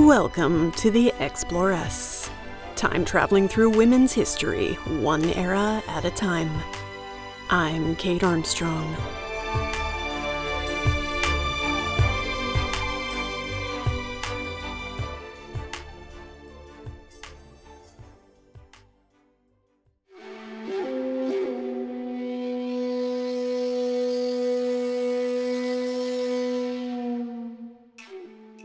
Welcome to the Exploress. Time traveling through women's history, one era at a time. I'm Kate Armstrong.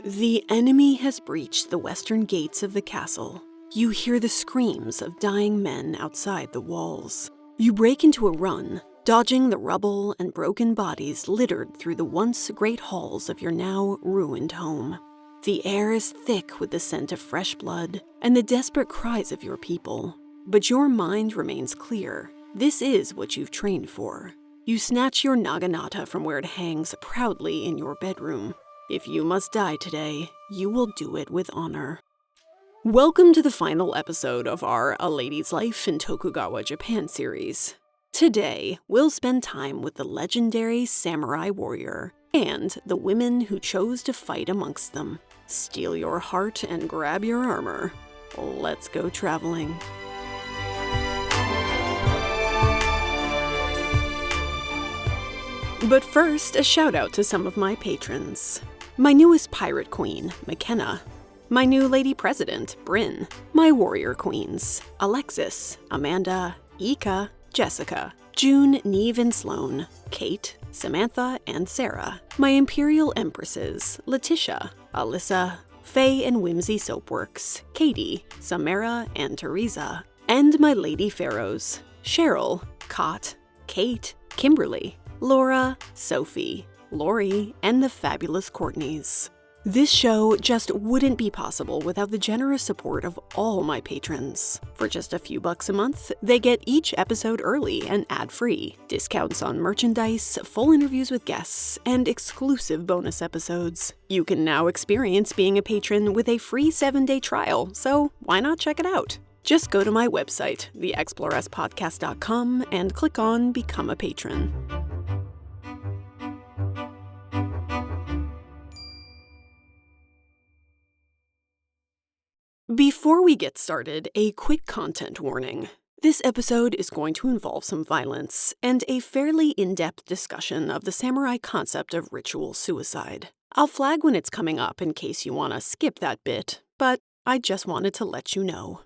The enemy has breached the western gates of the castle. You hear the screams of dying men outside the walls. You break into a run, dodging the rubble and broken bodies littered through the once great halls of your now ruined home. The air is thick with the scent of fresh blood and the desperate cries of your people. But your mind remains clear. This is what you've trained for. You snatch your naginata from where it hangs proudly in your bedroom. If you must die today, you will do it with honor. Welcome to the final episode of our A Lady's Life in Tokugawa, Japan series. Today, we'll spend time with the legendary samurai warrior and the women who chose to fight amongst them. Steel your heart and grab your armor. Let's go traveling. But first, a shout out to some of my patrons. My newest pirate queen, McKenna. My new lady president, Bryn. My warrior queens, Alexis, Amanda, Ika, Jessica, June, Neve, and Sloan, Kate, Samantha, and Sarah. My imperial empresses, Letitia, Alyssa, Faye and Whimsy Soapworks, Katie, Samara, and Teresa. And my lady pharaohs, Cheryl, Kot, Kate, Kimberly, Laura, Sophie, Lori, and the fabulous Courtneys. This show just wouldn't be possible without the generous support of all my patrons. For just a few bucks a month, they get each episode early and ad-free, discounts on merchandise, full interviews with guests, and exclusive bonus episodes. You can now experience being a patron with a free 7-day trial, so why not check it out? Just go to my website, theexploresspodcast.com, and click on Become a Patron. Before we get started, a quick content warning. This episode is going to involve some violence and a fairly in-depth discussion of the samurai concept of ritual suicide. I'll flag when it's coming up in case you want to skip that bit, but I just wanted to let you know.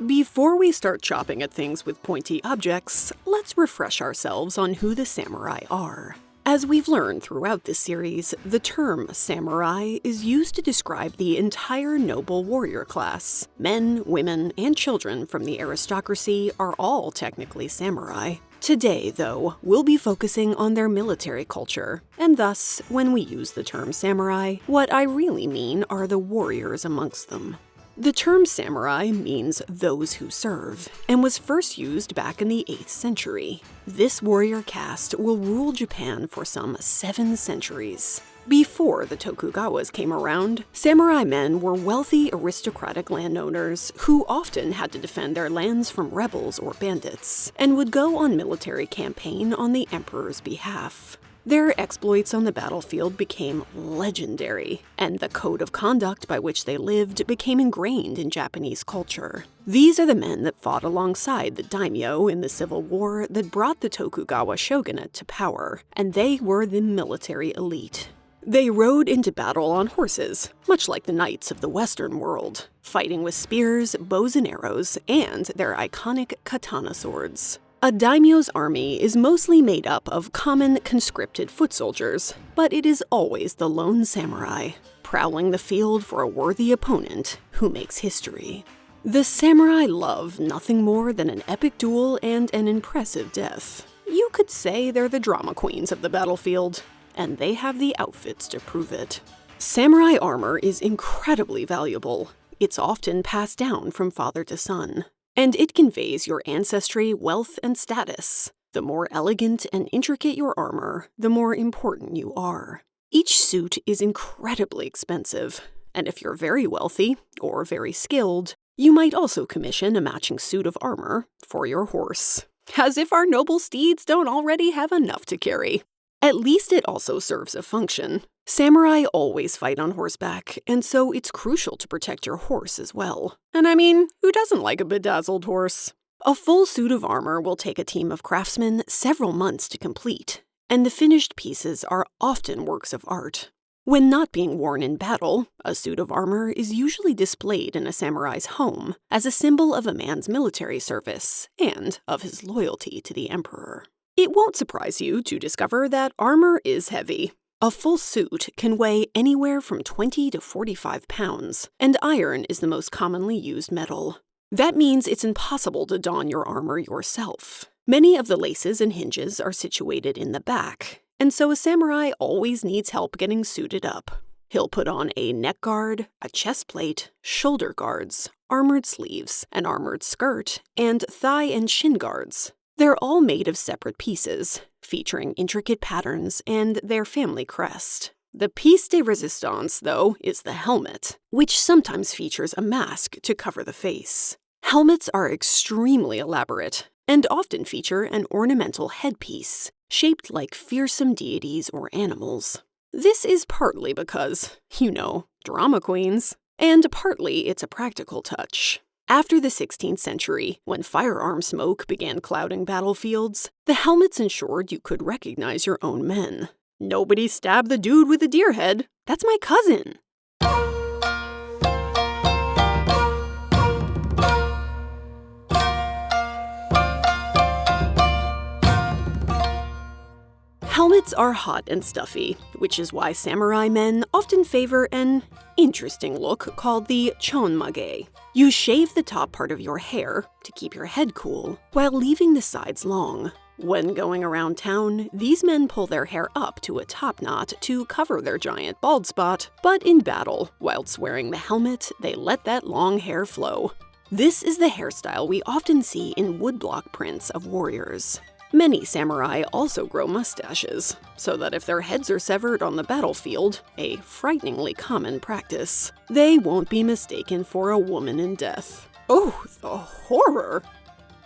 Before we start chopping at things with pointy objects, let's refresh ourselves on who the samurai are. As we've learned throughout this series, the term samurai is used to describe the entire noble warrior class. Men, women, and children from the aristocracy are all technically samurai. Today, though, we'll be focusing on their military culture, and thus, when we use the term samurai, what I really mean are the warriors amongst them. The term samurai means those who serve, and was first used back in the 8th century. This warrior caste will rule Japan for some 7 centuries. Before the Tokugawas came around, samurai men were wealthy aristocratic landowners who often had to defend their lands from rebels or bandits, and would go on military campaign on the emperor's behalf. Their exploits on the battlefield became legendary, and the code of conduct by which they lived became ingrained in Japanese culture. These are the men that fought alongside the daimyo in the civil war that brought the Tokugawa shogunate to power, and they were the military elite. They rode into battle on horses, much like the knights of the Western world, fighting with spears, bows and arrows, and their iconic katana swords. A daimyo's army is mostly made up of common conscripted foot soldiers, but it is always the lone samurai, prowling the field for a worthy opponent who makes history. The samurai love nothing more than an epic duel and an impressive death. You could say they're the drama queens of the battlefield, and they have the outfits to prove it. Samurai armor is incredibly valuable. It's often passed down from father to son. And it conveys your ancestry, wealth, and status. The more elegant and intricate your armor, the more important you are. Each suit is incredibly expensive, and if you're very wealthy or very skilled, You might also commission a matching suit of armor for your horse. As if our noble steeds don't already have enough to carry. At least it also serves a function. Samurai always fight on horseback, and so it's crucial to protect your horse as well. And I mean, who doesn't like a bedazzled horse? A full suit of armor will take a team of craftsmen several months to complete, and the finished pieces are often works of art. When not being worn in battle, a suit of armor is usually displayed in a samurai's home as a symbol of a man's military service and of his loyalty to the emperor. It won't surprise you to discover that armor is heavy. A full suit can weigh anywhere from 20 to 45 pounds, and iron is the most commonly used metal. That means it's impossible to don your armor yourself. Many of the laces and hinges are situated in the back, and so a samurai always needs help getting suited up. He'll put on a neck guard, a chest plate, shoulder guards, armored sleeves, an armored skirt, and thigh and shin guards. They're all made of separate pieces, featuring intricate patterns and their family crest. The piece de resistance, though, is the helmet, which sometimes features a mask to cover the face. Helmets are extremely elaborate and often feature an ornamental headpiece shaped like fearsome deities or animals. This is partly because, drama queens, and partly it's a practical touch. After the 16th century, when firearm smoke began clouding battlefields, the helmets ensured you could recognize your own men. Nobody stabbed the dude with the deer head. That's my cousin. Helmets are hot and stuffy, which is why samurai men often favor an interesting look called the chonmage. You shave the top part of your hair to keep your head cool, while leaving the sides long. When going around town, these men pull their hair up to a top knot to cover their giant bald spot, but in battle, whilst wearing the helmet, they let that long hair flow. This is the hairstyle we often see in woodblock prints of warriors. Many samurai also grow mustaches, so that if their heads are severed on the battlefield, a frighteningly common practice, they won't be mistaken for a woman in death. Oh, the horror!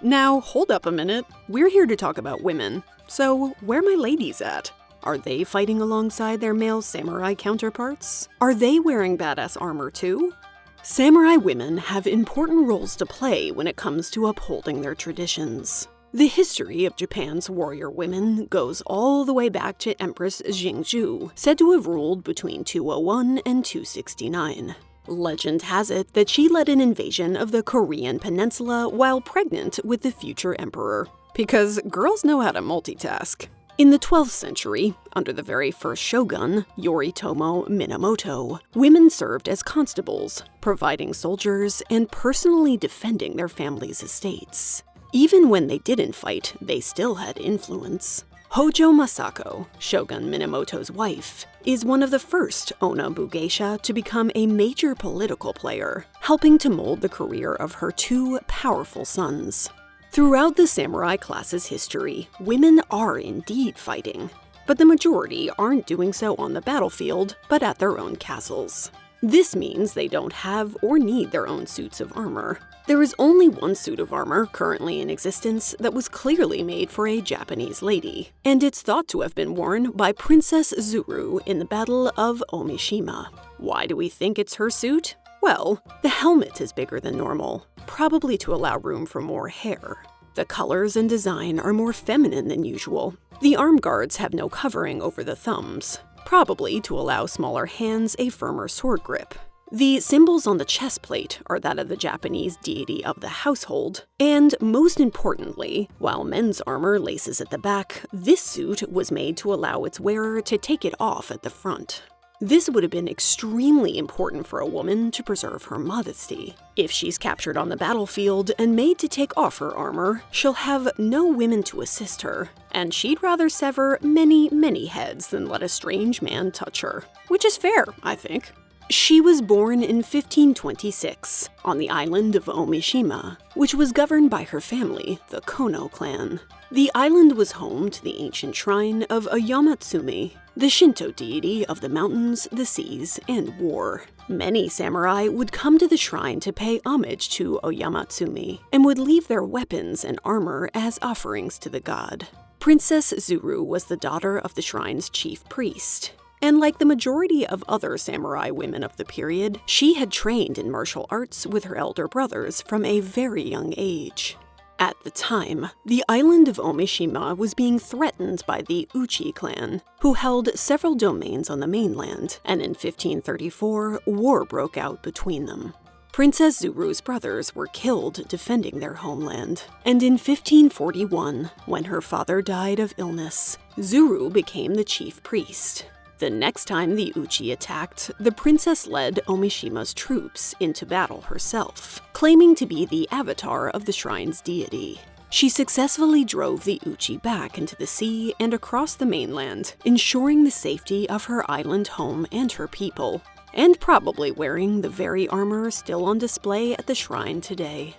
Now, hold up a minute. We're here to talk about women, so where my ladies at? Are they fighting alongside their male samurai counterparts? Are they wearing badass armor too? Samurai women have important roles to play when it comes to upholding their traditions. The history of Japan's warrior women goes all the way back to Empress Jingzhu, said to have ruled between 201 and 269. Legend has it that she led an invasion of the Korean peninsula while pregnant with the future emperor. Because girls know how to multitask. In the 12th century, under the very first shogun, Yoritomo Minamoto, women served as constables, providing soldiers and personally defending their families' estates. Even when they didn't fight, they still had influence. Hojo Masako, Shogun Minamoto's wife, is one of the first Onabu geisha to become a major political player, helping to mold the career of her two powerful sons. Throughout the samurai class's history, women are indeed fighting, but the majority aren't doing so on the battlefield, but at their own castles. This means they don't have or need their own suits of armor. There is only one suit of armor currently in existence that was clearly made for a Japanese lady, and it's thought to have been worn by Princess Zuru in the Battle of Omishima. Why do we think it's her suit? Well, the helmet is bigger than normal, probably to allow room for more hair. The colors and design are more feminine than usual. The arm guards have no covering over the thumbs, probably to allow smaller hands a firmer sword grip. The symbols on the chest plate are that of the Japanese deity of the household, and most importantly, while men's armor laces at the back, this suit was made to allow its wearer to take it off at the front. This would have been extremely important for a woman to preserve her modesty. If she's captured on the battlefield and made to take off her armor, she'll have no women to assist her, and she'd rather sever many, many heads than let a strange man touch her. Which is fair, I think. She was born in 1526 on the island of Omishima, which was governed by her family, the Kono clan. The island was home to the ancient shrine of Oyamatsumi, the Shinto deity of the mountains, the seas, and war. Many samurai would come to the shrine to pay homage to Oyamatsumi and would leave their weapons and armor as offerings to the god. Princess Zuru was the daughter of the shrine's chief priest. And like the majority of other samurai women of the period, she had trained in martial arts with her elder brothers from a very young age. At the time, the island of Omishima was being threatened by the Uchi clan, who held several domains on the mainland, and in 1534, war broke out between them. Princess Zuru's brothers were killed defending their homeland, and in 1541, when her father died of illness, Zuru became the chief priest. The next time the Uchi attacked, the princess led Omishima's troops into battle herself, claiming to be the avatar of the shrine's deity. She successfully drove the Uchi back into the sea and across the mainland, ensuring the safety of her island home and her people, and probably wearing the very armor still on display at the shrine today.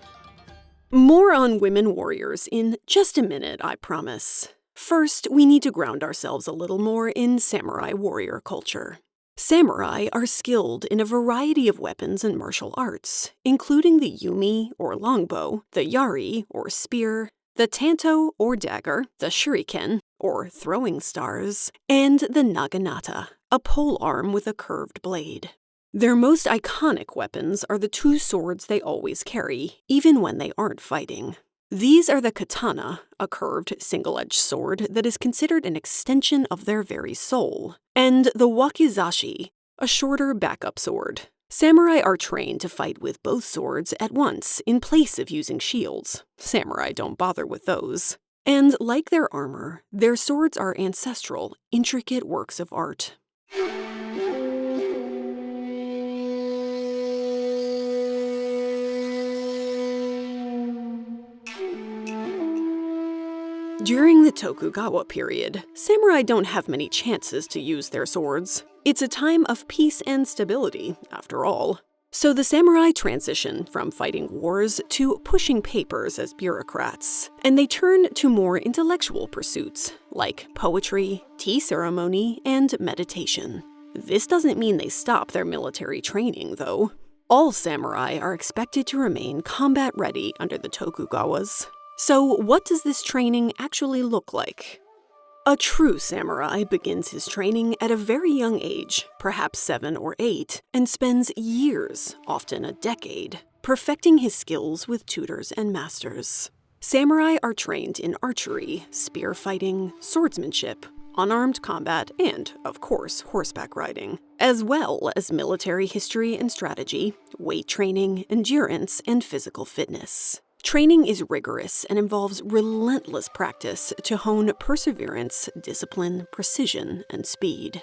More on women warriors in just a minute, I promise. First, we need to ground ourselves a little more in samurai warrior culture. Samurai are skilled in a variety of weapons and martial arts, including the yumi, or longbow, the yari, or spear, the tanto, or dagger, the shuriken, or throwing stars, and the naginata, a pole arm with a curved blade. Their most iconic weapons are the two swords they always carry, even when they aren't fighting. These are the katana, a curved, single-edged sword that is considered an extension of their very soul, and the wakizashi, a shorter backup sword. Samurai are trained to fight with both swords at once in place of using shields. Samurai don't bother with those. And like their armor, their swords are ancestral, intricate works of art. During the Tokugawa period, samurai don't have many chances to use their swords. It's a time of peace and stability, after all. So the samurai transition from fighting wars to pushing papers as bureaucrats, and they turn to more intellectual pursuits, like poetry, tea ceremony, and meditation. This doesn't mean they stop their military training, though. All samurai are expected to remain combat-ready under the Tokugawas. So what does this training actually look like? A true samurai begins his training at a very young age, perhaps 7 or 8, and spends years, often a decade, perfecting his skills with tutors and masters. Samurai are trained in archery, spear fighting, swordsmanship, unarmed combat, and, of course, horseback riding, as well as military history and strategy, weight training, endurance, and physical fitness. Training is rigorous and involves relentless practice to hone perseverance, discipline, precision, and speed.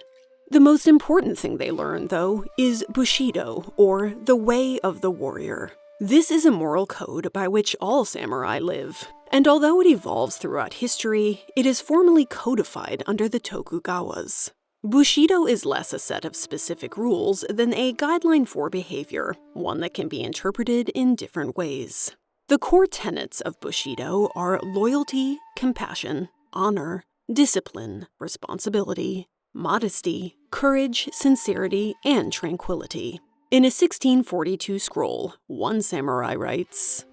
The most important thing they learn, though, is Bushido, or the way of the warrior. This is a moral code by which all samurai live, and although it evolves throughout history, it is formally codified under the Tokugawas. Bushido is less a set of specific rules than a guideline for behavior, one that can be interpreted in different ways. The core tenets of Bushido are loyalty, compassion, honor, discipline, responsibility, modesty, courage, sincerity, and tranquility. In a 1642 scroll, one samurai writes,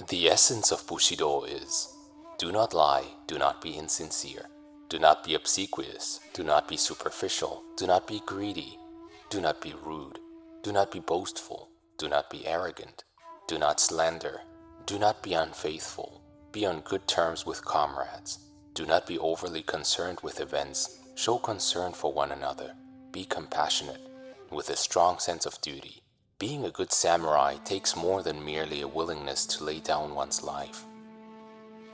"The essence of Bushido is, do not lie, do not be insincere, do not be obsequious, do not be superficial, do not be greedy, do not be rude, do not be boastful, do not be arrogant, do not slander, do not be unfaithful, be on good terms with comrades, do not be overly concerned with events, show concern for one another, be compassionate, with a strong sense of duty. Being a good samurai takes more than merely a willingness to lay down one's life."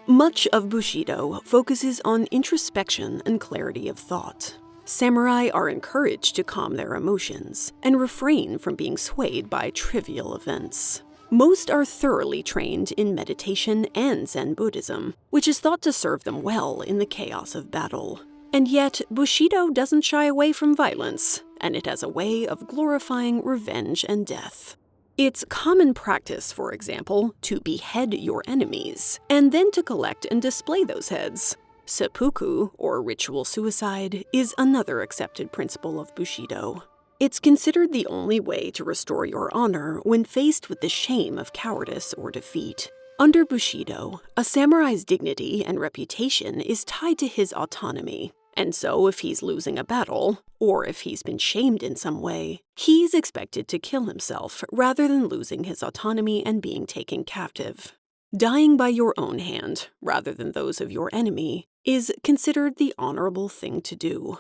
Much of Bushido focuses on introspection and clarity of thought. Samurai are encouraged to calm their emotions and refrain from being swayed by trivial events. Most are thoroughly trained in meditation and Zen Buddhism, which is thought to serve them well in the chaos of battle. And yet, Bushido doesn't shy away from violence. and it has a way of glorifying revenge and death. It's common practice, for example, to behead your enemies, and then to collect and display those heads. Seppuku, or ritual suicide, is another accepted principle of Bushido. It's considered the only way to restore your honor when faced with the shame of cowardice or defeat. Under Bushido, a samurai's dignity and reputation is tied to his autonomy, and so if he's losing a battle, or if he's been shamed in some way, he's expected to kill himself rather than losing his autonomy and being taken captive. Dying by your own hand, rather than those of your enemy, is considered the honorable thing to do.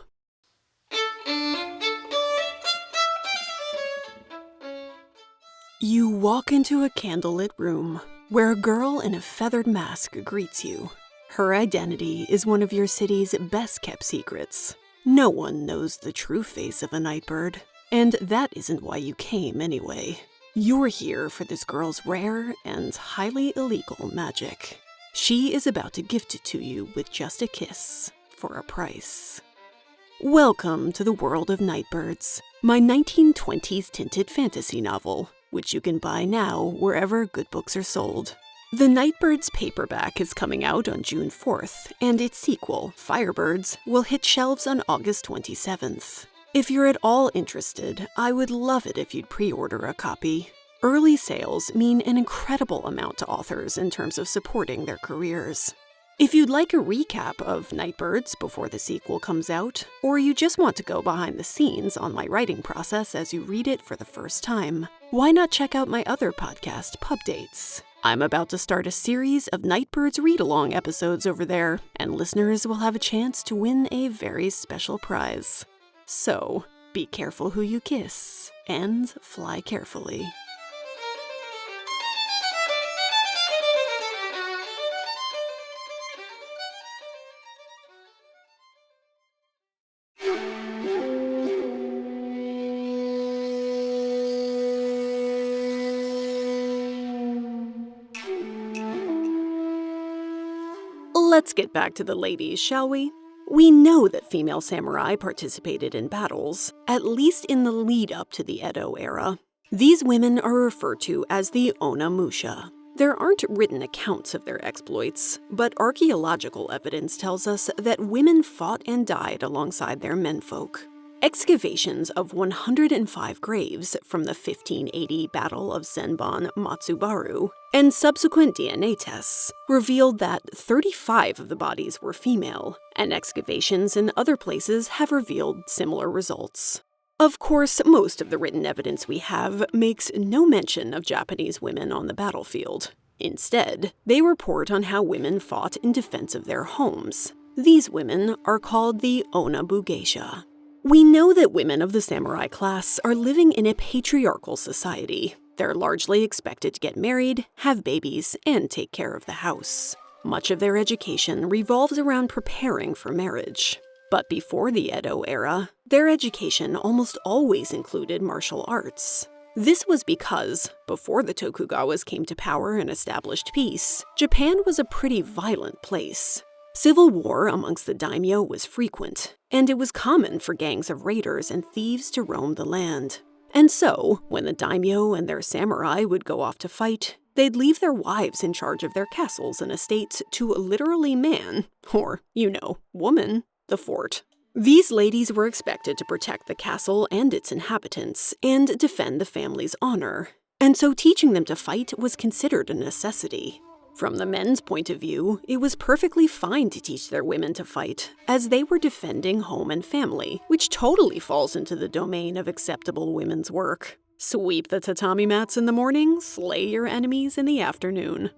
You walk into a candlelit room where a girl in a feathered mask greets you. Her identity is one of your city's best-kept secrets. No one knows the true face of a nightbird, and that isn't why you came anyway. You're here for this girl's rare and highly illegal magic. She is about to gift it to you with just a kiss for a price. Welcome to the world of Nightbirds, my 1920s tinted fantasy novel, which you can buy now wherever good books are sold. The Nightbirds paperback is coming out on June 4th, and its sequel, FYREBIRDS, will hit shelves on August 27th. If you're at all interested, I would love it if you'd pre-order a copy. Early sales mean an incredible amount to authors in terms of supporting their careers. If you'd like a recap of Nightbirds before the sequel comes out, or you just want to go behind the scenes on my writing process as you read it for the first time, why not check out my other podcast, Pub Dates? I'm about to start a series of Nightbirds read-along episodes over there, and listeners will have a chance to win a very special prize. So, be careful who you kiss, and fly carefully. Let's get back to the ladies, shall we? We know that female samurai participated in battles, at least in the lead-up to the Edo era. These women are referred to as the Onamusha. There aren't written accounts of their exploits, but archaeological evidence tells us that women fought and died alongside their menfolk. Excavations of 105 graves from the 1580 Battle of Senbon Matsubaru and subsequent DNA tests revealed that 35 of the bodies were female, and excavations in other places have revealed similar results. Of course, most of the written evidence we have makes no mention of Japanese women on the battlefield. Instead, they report on how women fought in defense of their homes. These women are called the Onabu geisha. We know that women of the samurai class are living in a patriarchal society. They're largely expected to get married, have babies, and take care of the house. Much of their education revolves around preparing for marriage. But before the Edo era, their education almost always included martial arts. This was because, before the Tokugawas came to power and established peace, Japan was a pretty violent place. Civil war amongst the daimyo was frequent, and it was common for gangs of raiders and thieves to roam the land. And so, when the daimyo and their samurai would go off to fight, they'd leave their wives in charge of their castles and estates to literally man, or, woman, the fort. These ladies were expected to protect the castle and its inhabitants, and defend the family's honor. And so teaching them to fight was considered a necessity. From the men's point of view, it was perfectly fine to teach their women to fight, as they were defending home and family, which totally falls into the domain of acceptable women's work. Sweep the tatami mats in the morning, slay your enemies in the afternoon.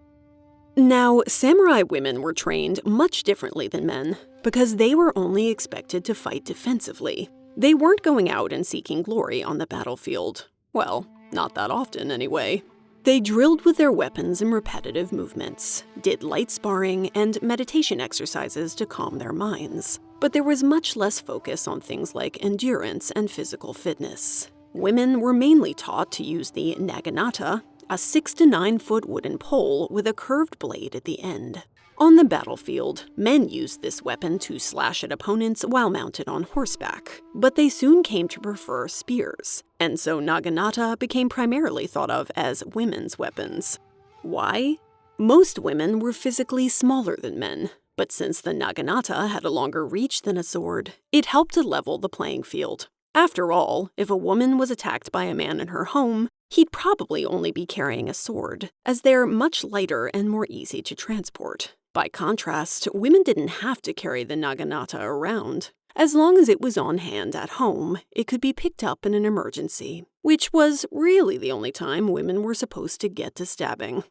Now, samurai women were trained much differently than men, because they were only expected to fight defensively. They weren't going out and seeking glory on the battlefield. Well, not that often anyway. They drilled with their weapons in repetitive movements, did light sparring and meditation exercises to calm their minds. But there was much less focus on things like endurance and physical fitness. Women were mainly taught to use the naginata, a 6 to 9 foot wooden pole with a curved blade at the end. On the battlefield, men used this weapon to slash at opponents while mounted on horseback, but they soon came to prefer spears, and so naginata became primarily thought of as women's weapons. Why? Most women were physically smaller than men, but since the naginata had a longer reach than a sword, it helped to level the playing field. After all, if a woman was attacked by a man in her home, he'd probably only be carrying a sword, as they're much lighter and more easy to transport. By contrast, women didn't have to carry the naginata around. As long as it was on hand at home, it could be picked up in an emergency, which was really the only time women were supposed to get to stabbing.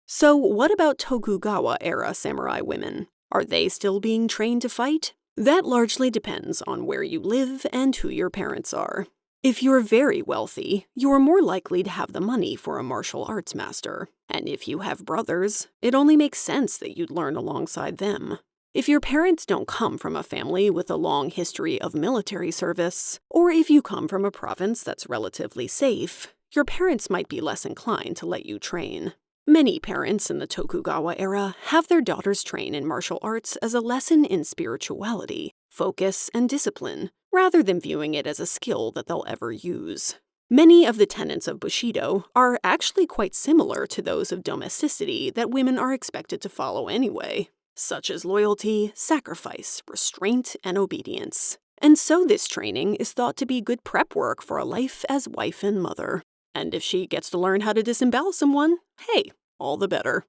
So what about Tokugawa-era samurai women? Are they still being trained to fight? That largely depends on where you live and who your parents are. If you're very wealthy, you're more likely to have the money for a martial arts master. And if you have brothers, it only makes sense that you'd learn alongside them. If your parents don't come from a family with a long history of military service, or if you come from a province that's relatively safe, your parents might be less inclined to let you train. Many parents in the Tokugawa era have their daughters train in martial arts as a lesson in spirituality, focus, and discipline, rather than viewing it as a skill that they'll ever use. Many of the tenets of Bushido are actually quite similar to those of domesticity that women are expected to follow anyway, such as loyalty, sacrifice, restraint, and obedience. And so this training is thought to be good prep work for a life as wife and mother. And if she gets to learn how to disembowel someone, hey, all the better.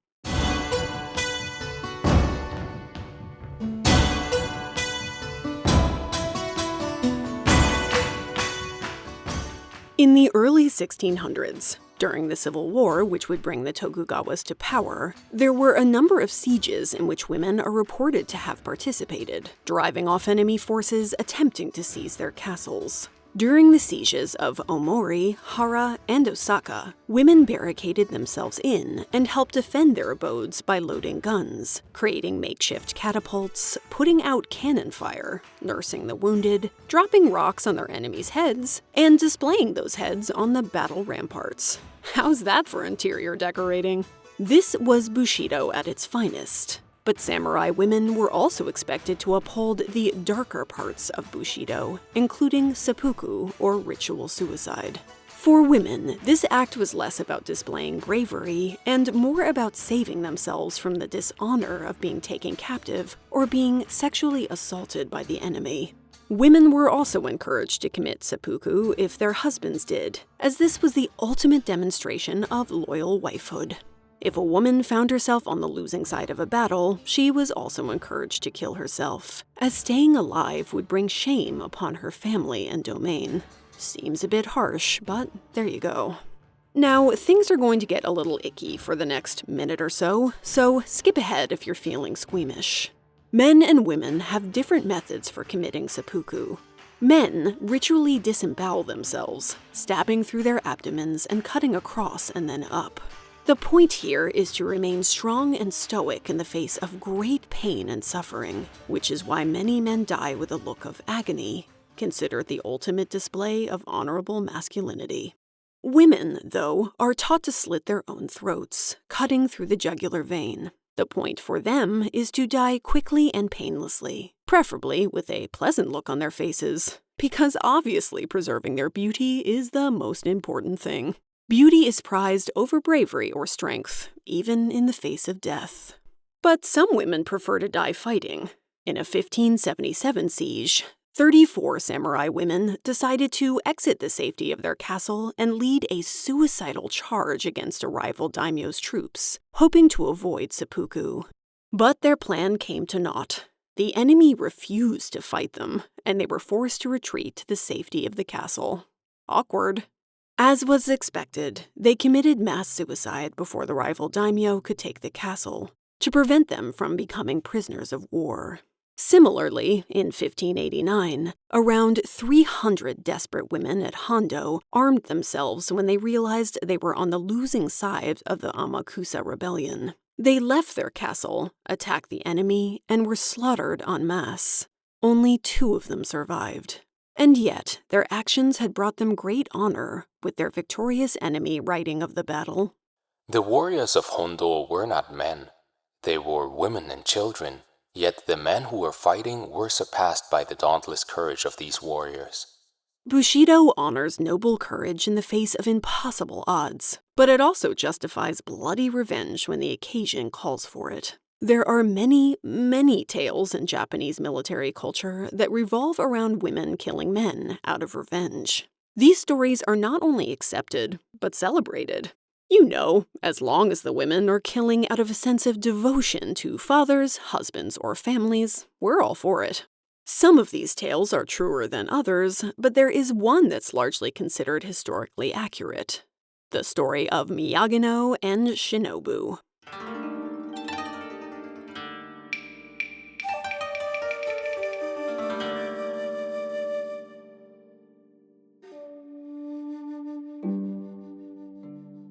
In the early 1600s, during the Civil War, which would bring the Tokugawas to power, there were a number of sieges in which women are reported to have participated, driving off enemy forces attempting to seize their castles. During the sieges of Omori, Hara, and Osaka, women barricaded themselves in and helped defend their abodes by loading guns, creating makeshift catapults, putting out cannon fire, nursing the wounded, dropping rocks on their enemies' heads, and displaying those heads on the battle ramparts. How's that for interior decorating? This was Bushido at its finest. But samurai women were also expected to uphold the darker parts of Bushido, including seppuku, or ritual suicide. For women, this act was less about displaying bravery and more about saving themselves from the dishonor of being taken captive or being sexually assaulted by the enemy. Women were also encouraged to commit seppuku if their husbands did, as this was the ultimate demonstration of loyal wifehood. If a woman found herself on the losing side of a battle, she was also encouraged to kill herself, as staying alive would bring shame upon her family and domain. Seems a bit harsh, but there you go. Now, things are going to get a little icky for the next minute or so skip ahead if you're feeling squeamish. Men and women have different methods for committing seppuku. Men ritually disembowel themselves, stabbing through their abdomens and cutting across and then up. The point here is to remain strong and stoic in the face of great pain and suffering, which is why many men die with a look of agony, considered the ultimate display of honorable masculinity. Women, though, are taught to slit their own throats, cutting through the jugular vein. The point for them is to die quickly and painlessly, preferably with a pleasant look on their faces, because obviously preserving their beauty is the most important thing. Beauty is prized over bravery or strength, even in the face of death. But some women prefer to die fighting. In a 1577 siege, 34 samurai women decided to exit the safety of their castle and lead a suicidal charge against a rival daimyo's troops, hoping to avoid seppuku. But their plan came to naught. The enemy refused to fight them, and they were forced to retreat to the safety of the castle. Awkward. As was expected, they committed mass suicide before the rival daimyo could take the castle, to prevent them from becoming prisoners of war. Similarly, in 1589, around 300 desperate women at Hondo armed themselves when they realized they were on the losing side of the Amakusa rebellion. They left their castle, attacked the enemy, and were slaughtered en masse. Only 2 of them survived. And yet, their actions had brought them great honor, with their victorious enemy writing of the battle. The warriors of Hondo were not men. They were women and children, yet the men who were fighting were surpassed by the dauntless courage of these warriors. Bushido honors noble courage in the face of impossible odds, but it also justifies bloody revenge when the occasion calls for it. There are many, many tales in Japanese military culture that revolve around women killing men out of revenge. These stories are not only accepted, but celebrated. You know, as long as the women are killing out of a sense of devotion to fathers, husbands, or families, we're all for it. Some of these tales are truer than others, but there is one that's largely considered historically accurate. The story of Miyagino and Shinobu.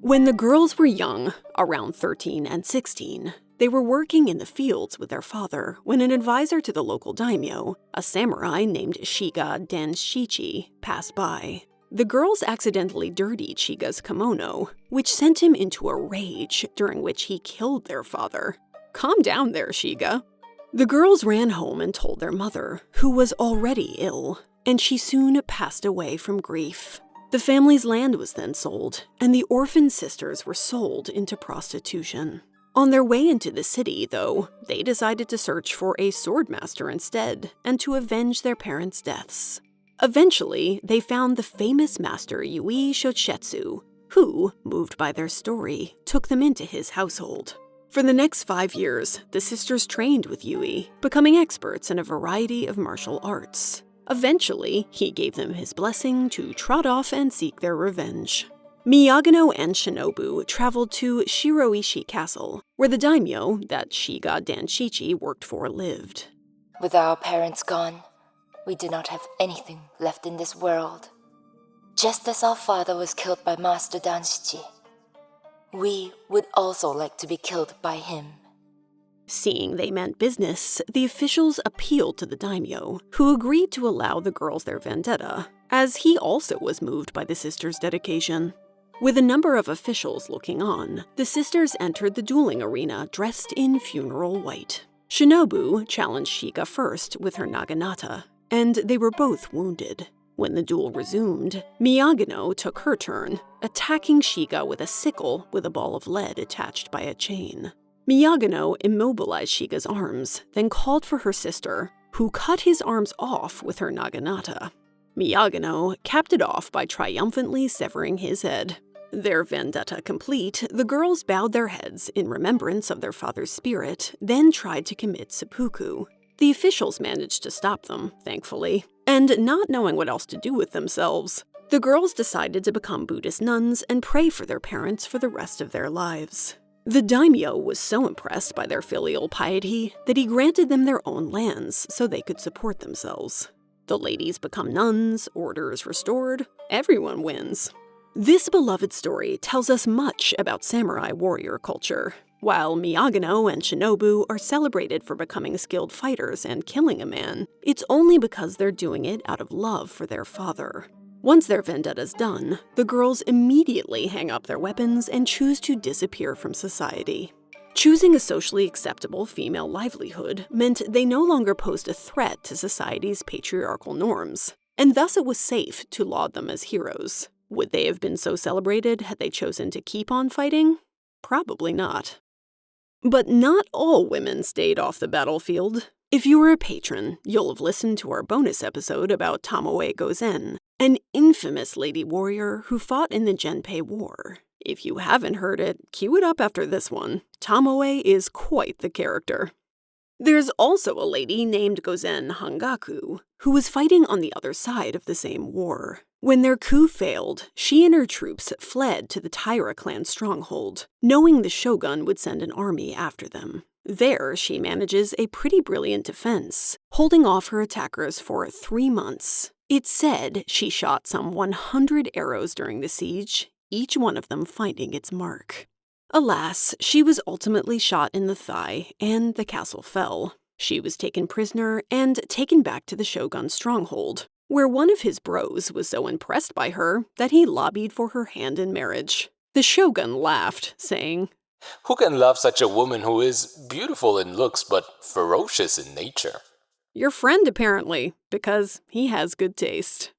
When the girls were young, around 13 and 16, they were working in the fields with their father when an advisor to the local daimyo, a samurai named Shiga Danshichi, passed by. The girls accidentally dirtied Shiga's kimono, which sent him into a rage, during which he killed their father. Calm down there, Shiga. The girls ran home and told their mother, who was already ill, and she soon passed away from grief. The family's land was then sold, and the orphan sisters were sold into prostitution. On their way into the city, though, they decided to search for a swordmaster instead, and to avenge their parents' deaths. Eventually, they found the famous master Yui Shotsetsu, who, moved by their story, took them into his household. For the next 5 years, the sisters trained with Yui, becoming experts in a variety of martial arts. Eventually, he gave them his blessing to trot off and seek their revenge. Miyagino and Shinobu traveled to Shiroishi Castle, where the daimyo that Shiga Danshichi worked for lived. With our parents gone, we do not have anything left in this world. Just as our father was killed by Master Danshichi, we would also like to be killed by him. Seeing they meant business, the officials appealed to the daimyo, who agreed to allow the girls their vendetta, as he also was moved by the sisters' dedication. With a number of officials looking on, the sisters entered the dueling arena dressed in funeral white. Shinobu challenged Shiga first with her naginata, and they were both wounded. When the duel resumed, Miyagino took her turn, attacking Shiga with a sickle with a ball of lead attached by a chain. Miyagino immobilized Shiga's arms, then called for her sister, who cut his arms off with her naginata. Miyagino capped it off by triumphantly severing his head. Their vendetta complete, the girls bowed their heads in remembrance of their father's spirit, then tried to commit seppuku. The officials managed to stop them, thankfully, and not knowing what else to do with themselves, the girls decided to become Buddhist nuns and pray for their parents for the rest of their lives. The daimyo was so impressed by their filial piety that he granted them their own lands so they could support themselves. The ladies become nuns, orders restored, everyone wins. This beloved story tells us much about samurai warrior culture. While Miyagino and Shinobu are celebrated for becoming skilled fighters and killing a man, it's only because they're doing it out of love for their father. Once their vendetta's done, the girls immediately hang up their weapons and choose to disappear from society. Choosing a socially acceptable female livelihood meant they no longer posed a threat to society's patriarchal norms, and thus it was safe to laud them as heroes. Would they have been so celebrated had they chosen to keep on fighting? Probably not. But not all women stayed off the battlefield. If you were a patron, you'll have listened to our bonus episode about Tomoe Gozen, an infamous lady warrior who fought in the Genpei War. If you haven't heard it, cue it up after this one. Tomoe is quite the character. There's also a lady named Gozen Hangaku, who was fighting on the other side of the same war. When their coup failed, she and her troops fled to the Taira clan stronghold, knowing the shogun would send an army after them. There, she manages a pretty brilliant defense, holding off her attackers for 3 months. It's said she shot some 100 arrows during the siege, each one of them finding its mark. Alas, she was ultimately shot in the thigh, and the castle fell. She was taken prisoner and taken back to the shogun's stronghold, where one of his bros was so impressed by her that he lobbied for her hand in marriage. The shogun laughed, saying, Who can love such a woman who is beautiful in looks but ferocious in nature? Your friend, apparently, because he has good taste.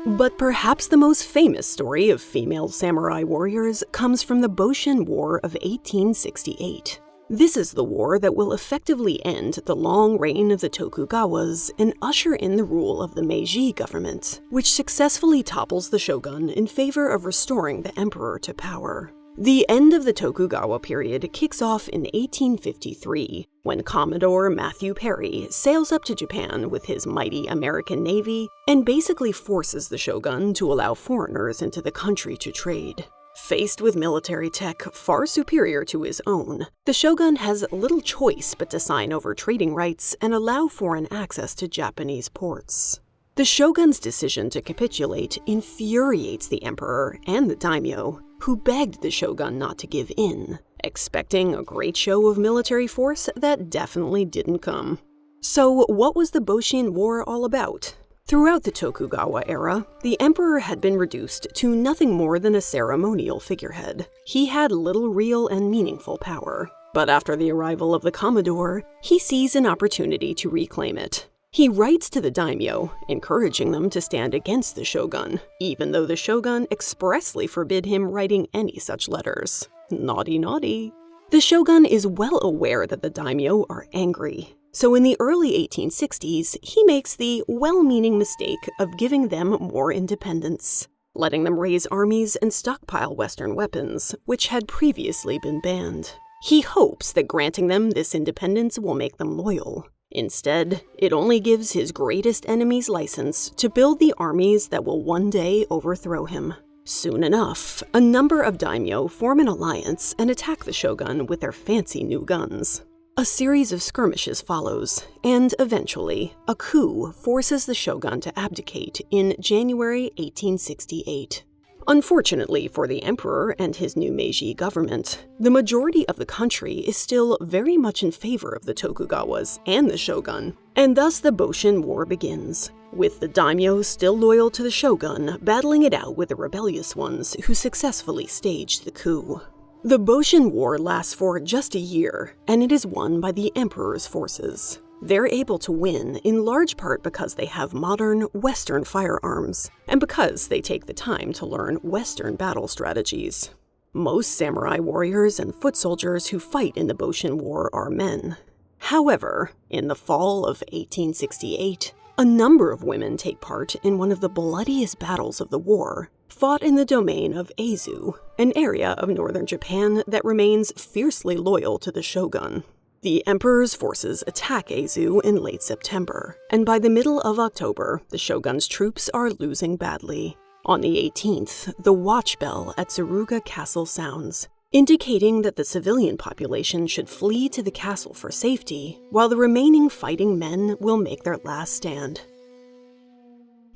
But perhaps the most famous story of female samurai warriors comes from the Boshin War of 1868. This is the war that will effectively end the long reign of the Tokugawas and usher in the rule of the Meiji government, which successfully topples the shogun in favor of restoring the emperor to power. The end of the Tokugawa period kicks off in 1853, when Commodore Matthew Perry sails up to Japan with his mighty American Navy and basically forces the shogun to allow foreigners into the country to trade. Faced with military tech far superior to his own, the shogun has little choice but to sign over trading rights and allow foreign access to Japanese ports. The shogun's decision to capitulate infuriates the emperor and the daimyo, who begged the shogun not to give in, expecting a great show of military force that definitely didn't come. So what was the Boshin War all about? Throughout the Tokugawa era, the emperor had been reduced to nothing more than a ceremonial figurehead. He had little real and meaningful power. But after the arrival of the Commodore, he sees an opportunity to reclaim it. He writes to the daimyo, encouraging them to stand against the shogun, even though the shogun expressly forbid him writing any such letters. Naughty, naughty. The shogun is well aware that the daimyo are angry, so in the early 1860s, he makes the well-meaning mistake of giving them more independence, letting them raise armies and stockpile Western weapons, which had previously been banned. He hopes that granting them this independence will make them loyal. Instead, it only gives his greatest enemies license to build the armies that will one day overthrow him. Soon enough, a number of daimyo form an alliance and attack the shogun with their fancy new guns. A series of skirmishes follows, and eventually, a coup forces the shogun to abdicate in January 1868. Unfortunately for the emperor and his new Meiji government, the majority of the country is still very much in favor of the Tokugawas and the shogun, and thus the Boshin War begins, with the daimyo still loyal to the shogun battling it out with the rebellious ones who successfully staged the coup. The Boshin War lasts for just a year, and it is won by the emperor's forces. They're able to win in large part because they have modern, Western firearms, and because they take the time to learn Western battle strategies. Most samurai warriors and foot soldiers who fight in the Boshin War are men. However, in the fall of 1868, a number of women take part in one of the bloodiest battles of the war, fought in the domain of Aizu, an area of northern Japan that remains fiercely loyal to the shogun. The emperor's forces attack Aizu in late September, and by the middle of October, the shogun's troops are losing badly. On the 18th, the watch bell at Tsuruga Castle sounds, indicating that the civilian population should flee to the castle for safety, while the remaining fighting men will make their last stand.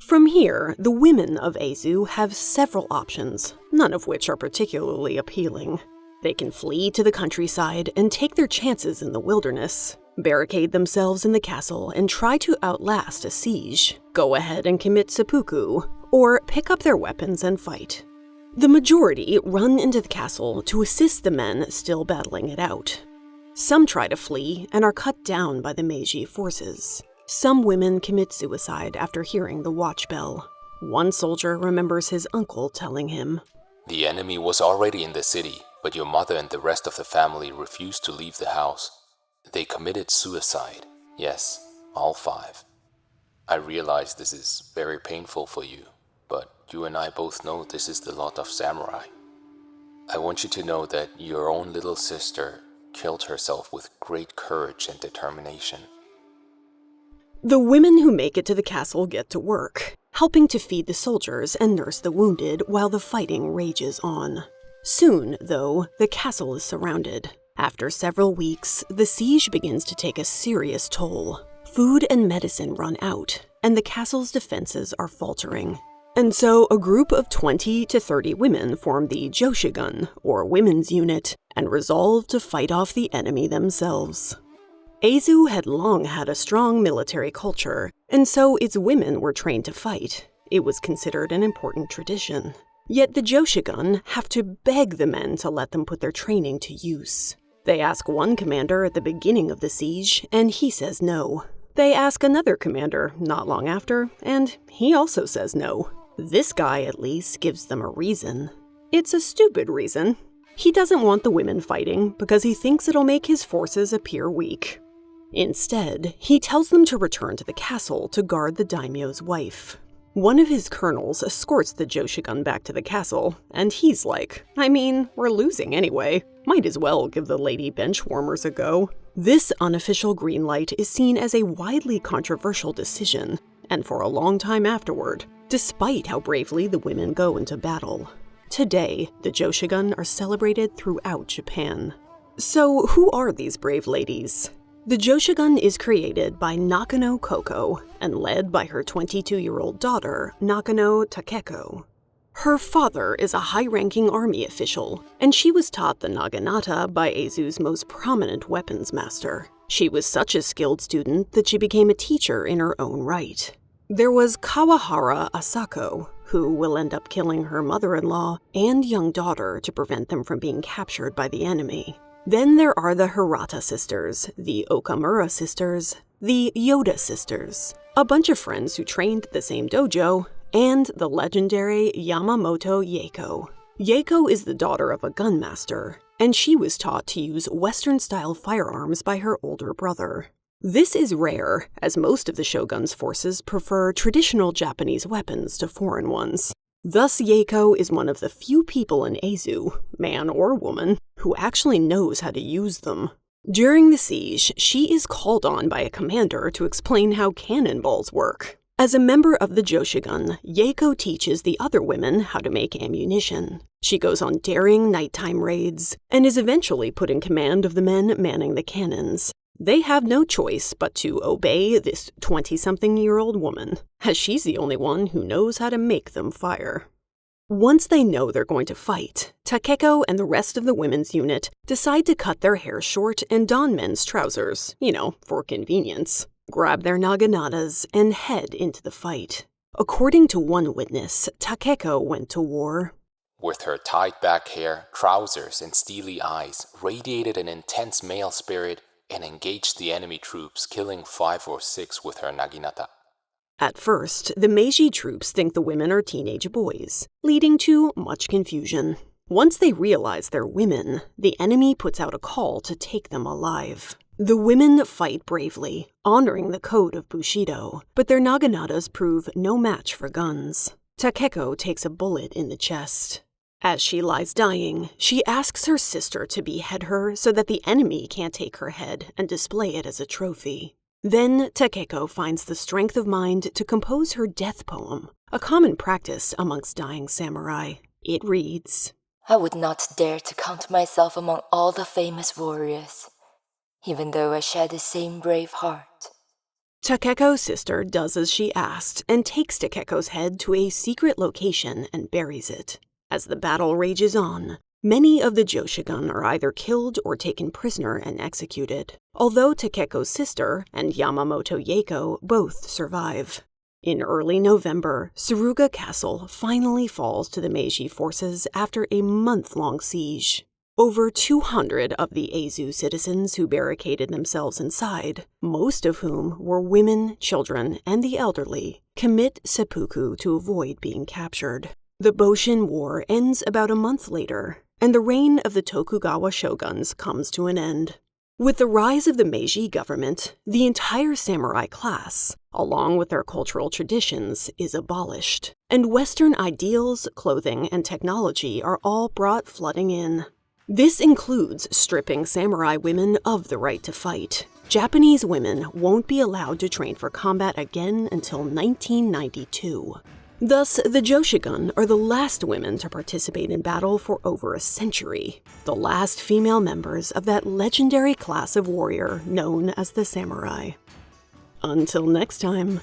From here, the women of Aizu have several options, none of which are particularly appealing. They can flee to the countryside and take their chances in the wilderness, barricade themselves in the castle and try to outlast a siege, go ahead and commit seppuku, or pick up their weapons and fight. The majority run into the castle to assist the men still battling it out. Some try to flee and are cut down by the Meiji forces. Some women commit suicide after hearing the watch bell. One soldier remembers his uncle telling him, "The enemy was already in the city, but your mother and the rest of the family refused to leave the house. They committed suicide. Yes, all 5. I realize this is very painful for you, but you and I both know this is the lot of samurai. I want you to know that your own little sister killed herself with great courage and determination." The women who make it to the castle get to work, helping to feed the soldiers and nurse the wounded while the fighting rages on. Soon, though, the castle is surrounded. After several weeks, the siege begins to take a serious toll. Food and medicine run out, and the castle's defenses are faltering. And so a group of 20 to 30 women form the Joshigun, or women's unit, and resolve to fight off the enemy themselves. Aizu had long had a strong military culture, and so its women were trained to fight. It was considered an important tradition. Yet the Joshigun have to beg the men to let them put their training to use. They ask one commander at the beginning of the siege, and he says no. They ask another commander not long after, and he also says no. This guy, at least, gives them a reason. It's a stupid reason. He doesn't want the women fighting because he thinks it'll make his forces appear weak. Instead, he tells them to return to the castle to guard the daimyo's wife. One of his colonels escorts the Joshigun back to the castle, and he's like, I mean, we're losing anyway. Might as well give the lady benchwarmers a go. This unofficial green light is seen as a widely controversial decision, and for a long time afterward, despite how bravely the women go into battle. Today, the Joshigun are celebrated throughout Japan. So, who are these brave ladies? The Joshigun is created by Nakano Koko and led by her 22-year-old daughter, Nakano Takeko. Her father is a high-ranking army official, and she was taught the naginata by Aizu's most prominent weapons master. She was such a skilled student that she became a teacher in her own right. There was Kawahara Asako, who will end up killing her mother-in-law and young daughter to prevent them from being captured by the enemy. Then there are the Hirata sisters, the Okamura sisters, the Yoda sisters, a bunch of friends who trained at the same dojo, and the legendary Yamamoto Yeiko. Yeiko is the daughter of a gunmaster, and she was taught to use Western-style firearms by her older brother. This is rare, as most of the shogun's forces prefer traditional Japanese weapons to foreign ones. Thus, Yeiko is one of the few people in Aizu, man or woman, who actually knows how to use them. During the siege, she is called on by a commander to explain how cannonballs work. As a member of the Joshigun, Yeiko teaches the other women how to make ammunition. She goes on daring nighttime raids, and is eventually put in command of the men manning the cannons. They have no choice but to obey this 20-something-year-old woman, as she's the only one who knows how to make them fire. Once they know they're going to fight, Takeko and the rest of the women's unit decide to cut their hair short and don men's trousers, for convenience, grab their naginatas, and head into the fight. According to one witness, Takeko went to war with her tied-back hair, trousers, and steely eyes, radiated an intense male spirit, and engaged the enemy troops, killing 5 or 6 with her naginata. At first, the Meiji troops think the women are teenage boys, leading to much confusion. Once they realize they're women, the enemy puts out a call to take them alive. The women fight bravely, honoring the code of Bushido, but their naginatas prove no match for guns. Takeko takes a bullet in the chest. As she lies dying, she asks her sister to behead her so that the enemy can't take her head and display it as a trophy. Then Takeko finds the strength of mind to compose her death poem, a common practice amongst dying samurai. It reads, I would not dare to count myself among all the famous warriors, even though I share the same brave heart. Takeko's sister does as she asked and takes Takeko's head to a secret location and buries it. As the battle rages on, many of the Joshigun are either killed or taken prisoner and executed, although Takeko's sister and Yamamoto Yeiko both survive. In early November, Suruga Castle finally falls to the Meiji forces after a month-long siege. Over 200 of the Aizu citizens who barricaded themselves inside, most of whom were women, children, and the elderly, commit seppuku to avoid being captured. The Boshin War ends about a month later, and the reign of the Tokugawa shoguns comes to an end. With the rise of the Meiji government, the entire samurai class, along with their cultural traditions, is abolished, and Western ideals, clothing, and technology are all brought flooding in. This includes stripping samurai women of the right to fight. Japanese women won't be allowed to train for combat again until 1992. Thus, the Joshigun are the last women to participate in battle for over a century, the last female members of that legendary class of warrior known as the samurai. Until next time.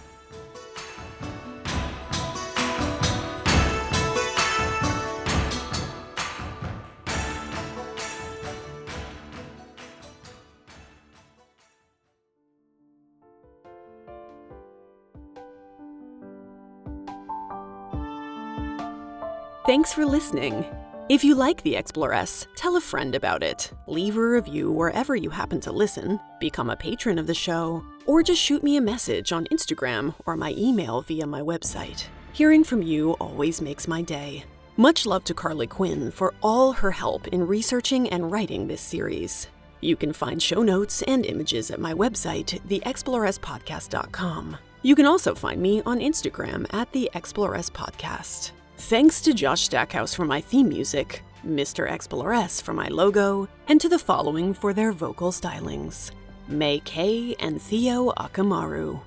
Thanks for listening. If you like the Exploress, tell a friend about it, leave a review wherever you happen to listen, become a patron of the show, or just shoot me a message on Instagram or my email via my website. Hearing from you always makes my day. Much love to Carly Quinn for all her help in researching and writing this series. You can find show notes and images at my website, theexploresspodcast.com. You can also find me on Instagram at the Exploress Podcast. Thanks to Josh Stackhouse for my theme music, Mr. Exploress for my logo, and to the following for their vocal stylings: May Kay and Theo Akamaru.